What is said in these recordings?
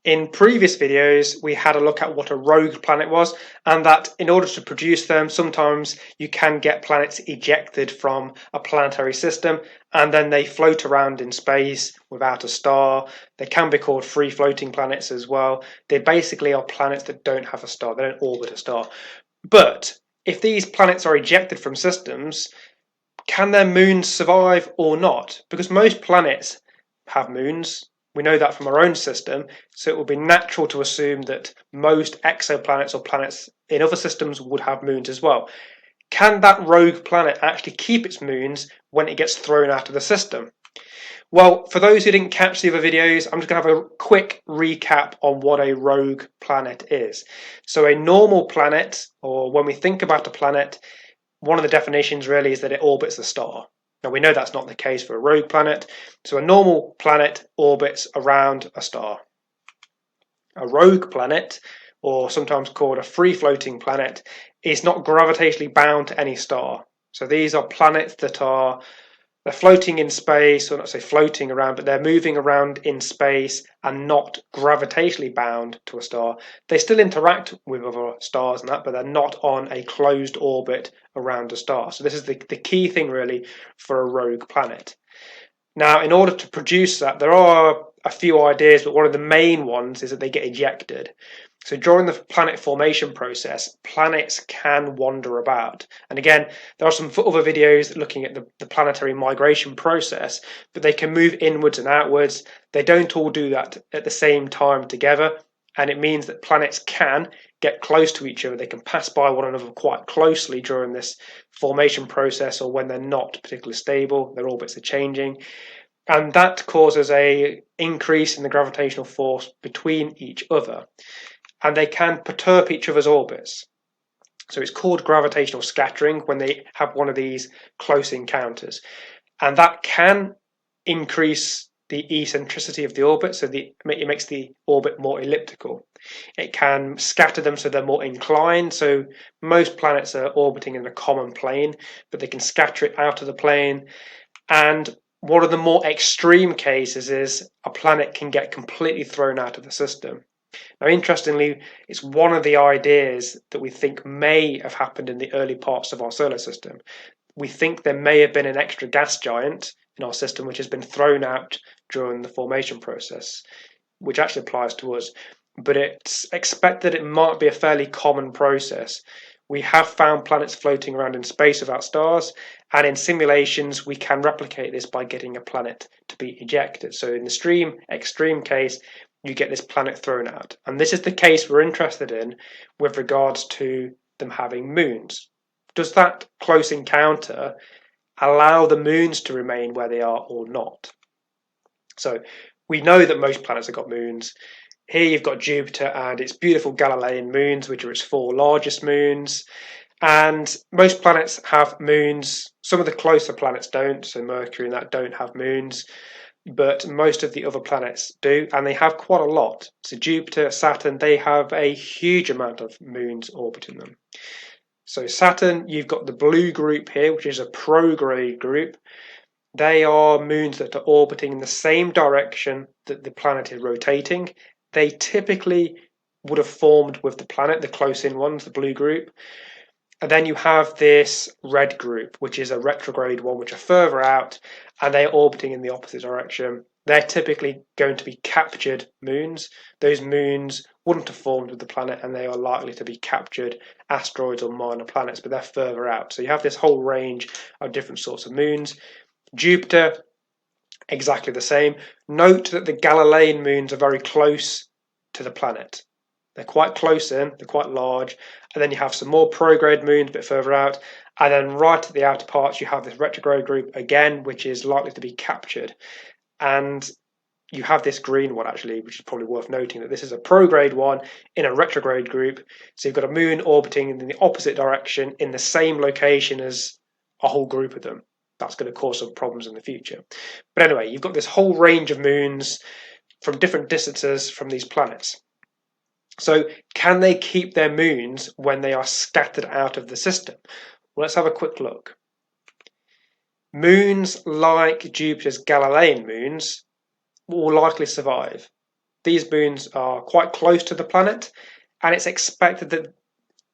In previous videos, we had a look at what a rogue planet was, and that in order to produce them, sometimes you can get planets ejected from a planetary system, and then they float around in space without a star. They can be called free floating planets as well. They basically are planets that don't have a star, they don't orbit a star. But if these planets are ejected from systems, can their moons survive or not? Because most planets have moons. We know that from our own system, so it would be natural to assume that most exoplanets or planets in other systems would have moons as well. Can that rogue planet actually keep its moons when it gets thrown out of the system? Well, for those who didn't catch the other videos, I'm just going to have a quick recap on what a rogue planet is. So a normal planet, or when we think about a planet, one of the definitions really is that it orbits a star. Now we know that's not the case for a rogue planet, so a normal planet orbits around a star. A rogue planet, or sometimes called a free-floating planet, is not gravitationally bound to any star. So these are planets that they're floating in space, or not say floating around, but they're moving around in space and not gravitationally bound to a star. They still interact with other stars and that, but they're not on a closed orbit around a star. So this is the key thing really for a rogue planet. Now, in order to produce that, there are a few ideas, but one of the main ones is that they get ejected. So during the planet formation process, planets can wander about. And again, there are some other videos looking at the planetary migration process, but they can move inwards and outwards. They don't all do that at the same time together. And it means that planets can get close to each other. They can pass by one another quite closely during this formation process, or when they're not particularly stable, their orbits are changing. And that causes an increase in the gravitational force between each other. And they can perturb each other's orbits. So it's called gravitational scattering when they have one of these close encounters. And that can increase the eccentricity of the orbit, so it makes the orbit more elliptical. It can scatter them so they're more inclined. So most planets are orbiting in a common plane, but they can scatter it out of the plane. And one of the more extreme cases is a planet can get completely thrown out of the system. Now, interestingly, it's one of the ideas that we think may have happened in the early parts of our solar system. We think there may have been an extra gas giant in our system which has been thrown out during the formation process, which actually applies to us. But it's expected it might be a fairly common process. We have found planets floating around in space without stars, and in simulations we can replicate this by getting a planet to be ejected. So in the extreme case, you get this planet thrown out. And this is the case we're interested in with regards to them having moons. Does that close encounter allow the moons to remain where they are or not? So we know that most planets have got moons. Here you've got Jupiter and its beautiful Galilean moons, which are its 4 largest moons. And most planets have moons. Some of the closer planets don't, so Mercury and that don't have moons, but most of the other planets do, and they have quite a lot. So Jupiter, Saturn, they have a huge amount of moons orbiting them. So Saturn, you've got the blue group here, which is a prograde group. They are moons that are orbiting in the same direction that the planet is rotating. They typically would have formed with the planet, the close-in ones, the blue group. And then you have this red group, which is a retrograde one, which are further out, and they're orbiting in the opposite direction. They're typically going to be captured moons. Those moons wouldn't have formed with the planet, and they are likely to be captured asteroids or minor planets, but they're further out. So you have this whole range of different sorts of moons. Jupiter, exactly the same. Note that the Galilean moons are very close to the planet. They're quite close in, they're quite large, and then you have some more prograde moons a bit further out, and then right at the outer parts you have this retrograde group again, which is likely to be captured. And you have this green one actually, which is probably worth noting that this is a prograde one in a retrograde group. So you've got a moon orbiting in the opposite direction in the same location as a whole group of them. That's going to cause some problems in the future. But anyway, you've got this whole range of moons from different distances from these planets. So can they keep their moons when they are scattered out of the system? Well, let's have a quick look. Moons like Jupiter's Galilean moons will likely survive. these moons are quite close to the planet, and it's expected that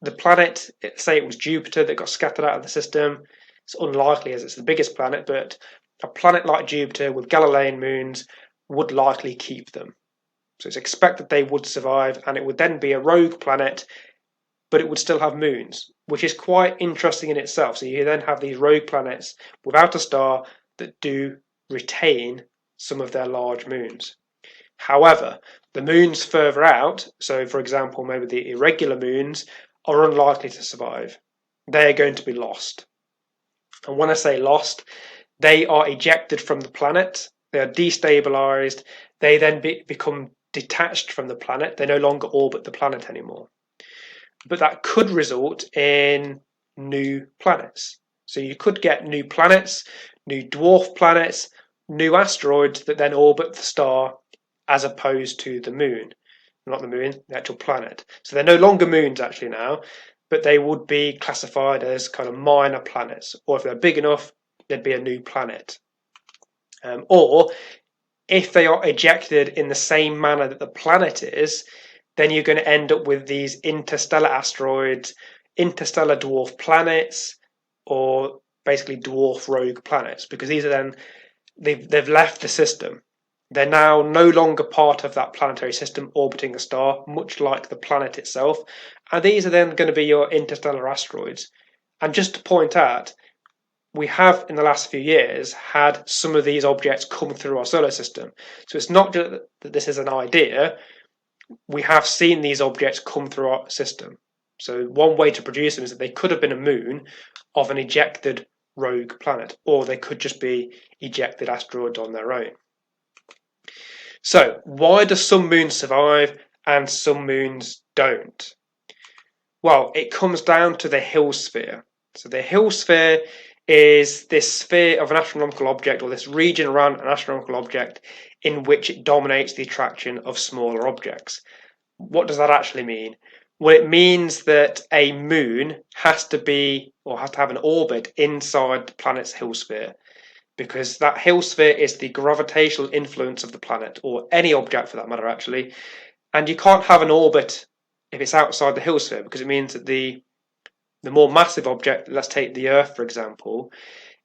the planet, say it was Jupiter that got scattered out of the system, it's unlikely as it's the biggest planet, but a planet like Jupiter with Galilean moons would likely keep them. So it's expected they would survive, and it would then be a rogue planet, but it would still have moons, which is quite interesting in itself. So you then have these rogue planets without a star that do retain some of their large moons. However, the moons further out, so for example, maybe the irregular moons, are unlikely to survive. They are going to be lost. And when I say lost, they are ejected from the planet, they are destabilized, they then become detached from the planet, they no longer orbit the planet anymore. But that could result in new planets. So you could get new planets, new dwarf planets, new asteroids that then orbit the star as opposed to the moon. Not the moon, the actual planet. So they're no longer moons actually now, but they would be classified as kind of minor planets. Or if they're big enough, there'd be a new planet. Or if they are ejected in the same manner that the planet is, then you're going to end up with these interstellar asteroids, interstellar dwarf planets, or basically dwarf rogue planets, because these are then they've left the system. They're now no longer part of that planetary system orbiting a star, much like the planet itself. And these are then going to be your interstellar asteroids. And just to point out, we have in the last few years had some of these objects come through our solar system. So it's not just that this is an idea, we have seen these objects come through our system. So one way to produce them is that they could have been a moon of an ejected rogue planet, or they could just be ejected asteroids on their own. So why do some moons survive and some moons don't? Well, it comes down to the Hill sphere. So the Hill sphere is this sphere of an astronomical object, or this region around an astronomical object in which it dominates the attraction of smaller objects. What does that actually mean? Well, it means that a moon has to be, or has to have an orbit inside the planet's Hill sphere, because that Hill sphere is the gravitational influence of the planet, or any object for that matter actually, and you can't have an orbit if it's outside the Hill sphere, because it means that the more massive object, let's take the Earth for example,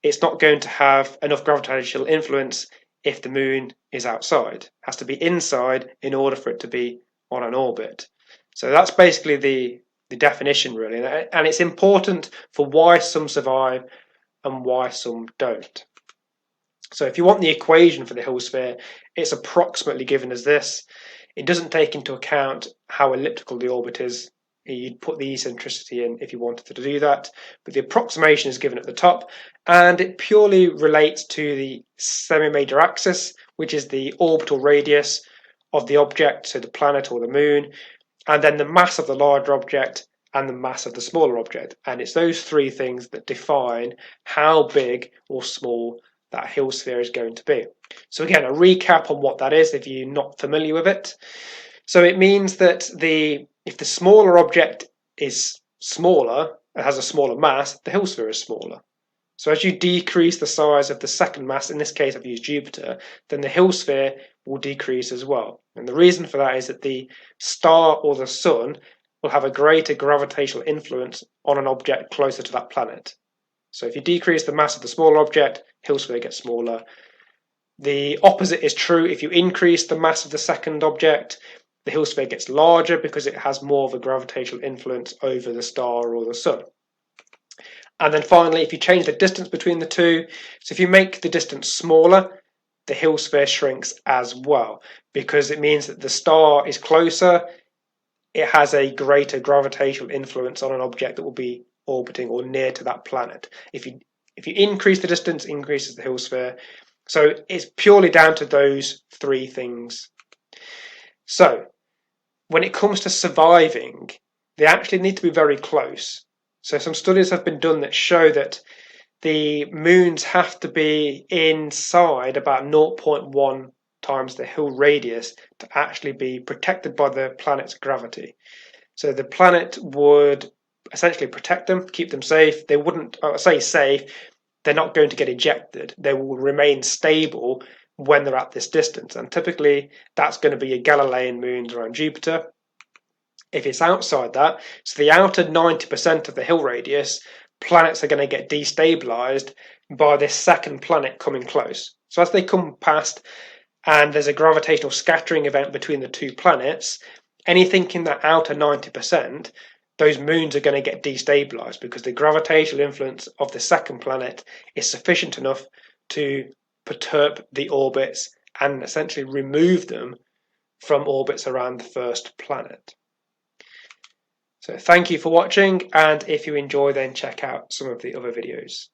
it's not going to have enough gravitational influence if the moon is outside. It has to be inside in order for it to be on an orbit. So that's basically the definition really, and it's important for why some survive and why some don't. So if you want the equation for the Hill sphere, it's approximately given as this. It doesn't take into account how elliptical the orbit is. You'd put the eccentricity in if you wanted to do that, but the approximation is given at the top, and it purely relates to the semi-major axis, which is the orbital radius of the object, so the planet or the moon, and then the mass of the larger object and the mass of the smaller object. And it's those three things that define how big or small that Hill sphere is going to be. So again, a recap on what that is if you're not familiar with it. So it means that if the smaller object is smaller, it has a smaller mass, the Hill sphere is smaller. So as you decrease the size of the second mass, in this case I've used Jupiter, then the Hill sphere will decrease as well. And the reason for that is that the star or the sun will have a greater gravitational influence on an object closer to that planet. So if you decrease the mass of the smaller object, Hill sphere gets smaller. The opposite is true if you increase the mass of the second object, the Hill sphere gets larger because it has more of a gravitational influence over the star or the sun. And then finally, if you change the distance between the two, so if you make the distance smaller, the Hill sphere shrinks as well, because it means that the star is closer, it has a greater gravitational influence on an object that will be orbiting or near to that planet. If you increase the distance, it increases the Hill sphere. So it's purely down to those three things. So when it comes to surviving, they actually need to be very close. So some studies have been done that show that the moons have to be inside about 0.1 times the Hill radius to actually be protected by the planet's gravity. So the planet would essentially protect them, keep them safe. They wouldn't, say safe, they're not going to get ejected. They will remain stable when they're at this distance. And typically that's going to be your Galilean moons around Jupiter. If it's outside that, so the outer 90% of the hill radius, planets are going to get destabilized by this second planet coming close. So as they come past and there's a gravitational scattering event between the two planets, anything in that outer 90%, those moons are going to get destabilized because the gravitational influence of the second planet is sufficient enough to perturb the orbits and essentially remove them from orbits around the first planet. So thank you for watching, and if you enjoy, then check out some of the other videos.